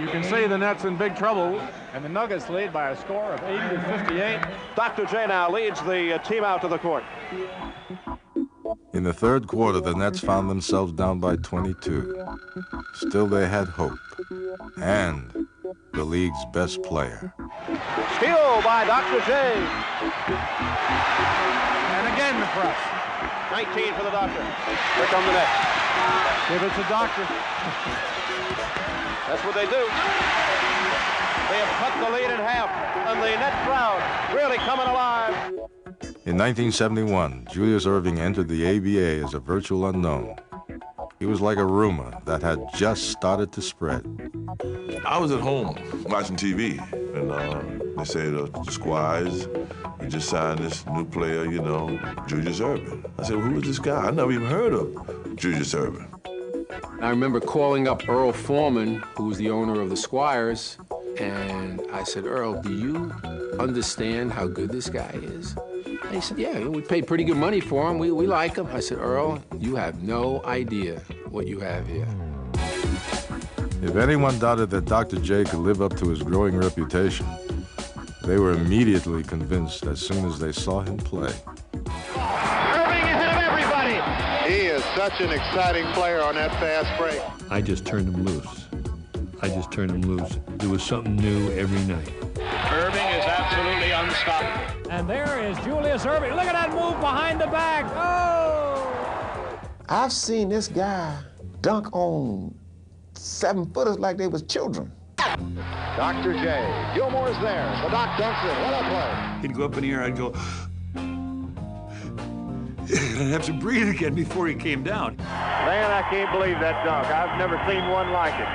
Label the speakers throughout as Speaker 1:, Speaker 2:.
Speaker 1: You can see the Nets in big trouble, and the Nuggets lead by a score of 80-58.
Speaker 2: Dr. J now leads the team out to the court.
Speaker 3: In the third quarter, the Nets found themselves down by 22. Still, they had hope, and the league's best player.
Speaker 2: Steal by Dr. J.
Speaker 1: And again the press.
Speaker 2: 19 for the Doctor. Here come the Nets.
Speaker 1: Give it to Doctor.
Speaker 2: That's what they do. They have cut the lead in half, and the net crowd really coming alive.
Speaker 3: In 1971, Julius Erving entered the ABA as a virtual unknown. He was like a rumor that had just started to spread.
Speaker 4: I was at home watching TV, and they said, the Squires, we just signed this new player, you know, Julius Erving. I said, well, who is this guy? I never even heard of Julius Erving.
Speaker 5: I remember calling up Earl Foreman, who was the owner of the Squires, and I said, Earl, do you understand how good this guy is? And he said, yeah, we paid pretty good money for him. We like him. I said, Earl, you have no idea what you have here.
Speaker 3: If anyone doubted that Dr. J could live up to his growing reputation, they were immediately convinced as soon as they saw him play.
Speaker 2: Erving ahead of everybody. He is such an exciting player on that fast break.
Speaker 6: I just turned him loose. There was something new every night.
Speaker 2: Erving is absolutely unstoppable.
Speaker 1: And there is Julius Erving. Look at that move behind the back. Oh!
Speaker 7: I've seen this guy dunk on 7-footers like they was children.
Speaker 2: Dr. J. Gilmore's there. The Doc dunks it. What a play.
Speaker 8: He'd go up in the air, I'd go, and I'd have to breathe again before he came down.
Speaker 2: Man, I can't believe that dunk. I've never seen one like it.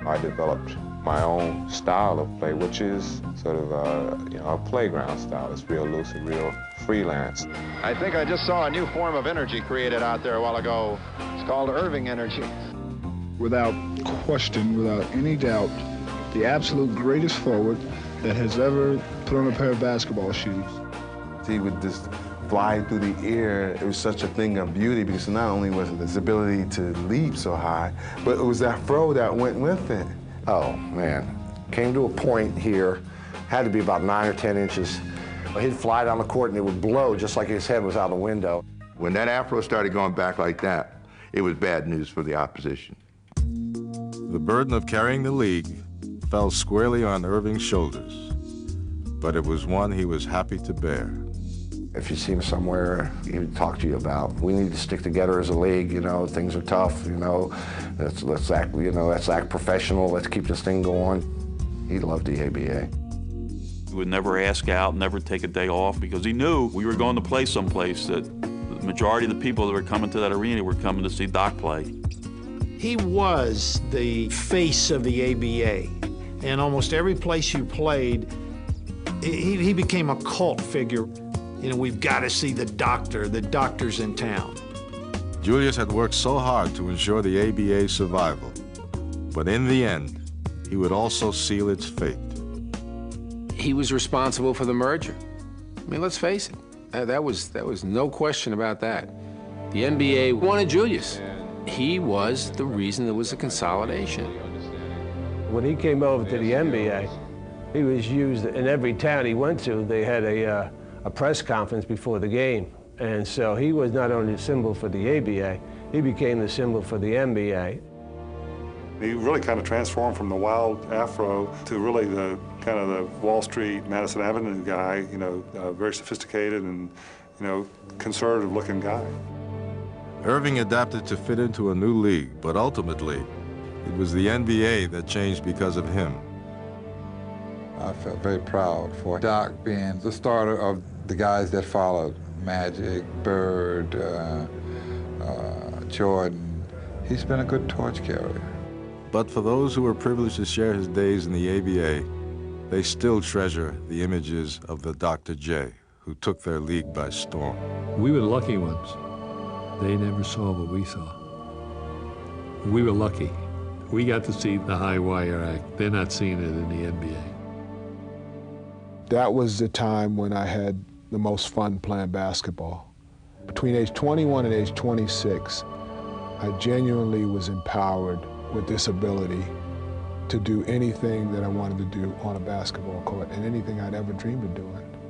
Speaker 9: I developed my own style of play, which is sort of a playground style. It's real loose and real freelance.
Speaker 2: I think I just saw a new form of energy created out there a while ago. It's called Erving energy.
Speaker 10: Without question, without any doubt, the absolute greatest forward that has ever put on a pair of basketball shoes.
Speaker 11: He would just fly through the air. It was such a thing of beauty because not only was it his ability to leap so high, but it was that throw that went with it.
Speaker 7: Oh, man. Came to a point here, had to be about 9 or 10 inches. He'd fly down the court and it would blow just like his head was out the window.
Speaker 12: When that afro started going back like that, it was bad news for the opposition.
Speaker 3: The burden of carrying the league fell squarely on Erving's shoulders, but it was one he was happy to bear.
Speaker 7: If you see him somewhere, he would talk to you about, we need to stick together as a league, things are tough, let's act professional, let's keep this thing going. He loved the ABA.
Speaker 13: He would never ask out, never take a day off, because he knew we were going to play someplace that the majority of the people that were coming to that arena were coming to see Doc play.
Speaker 14: He was the face of the ABA, and almost every place you played, he became a cult figure. We've got to see the doctor's in town.
Speaker 3: Julius had worked so hard to ensure the ABA's survival, but in the end, he would also seal its fate.
Speaker 5: He was responsible for the merger. I mean, let's face it, that was no question about that. The NBA wanted Julius. He was the reason there was a consolidation.
Speaker 15: When he came over to the NBA, he was used in every town he went to. They had a press conference before the game. And so he was not only the symbol for the ABA, he became the symbol for the NBA.
Speaker 16: He really kind of transformed from the wild afro to really the kind of the Wall Street, Madison Avenue guy, very sophisticated and, conservative-looking guy.
Speaker 3: Erving adapted to fit into a new league, but ultimately, it was the NBA that changed because of him.
Speaker 17: I felt very proud for Doc being the starter of the guys that followed. Magic, Bird, Jordan. He's been a good torch carrier.
Speaker 3: But for those who were privileged to share his days in the ABA, they still treasure the images of the Dr. J, who took their league by storm.
Speaker 6: We were the lucky ones. They never saw what we saw. We were lucky. We got to see the high wire act. They're not seeing it in the NBA.
Speaker 10: That was the time when I had the most fun playing basketball. Between age 21 and age 26, I genuinely was empowered with this ability to do anything that I wanted to do on a basketball court and anything I'd ever dreamed of doing.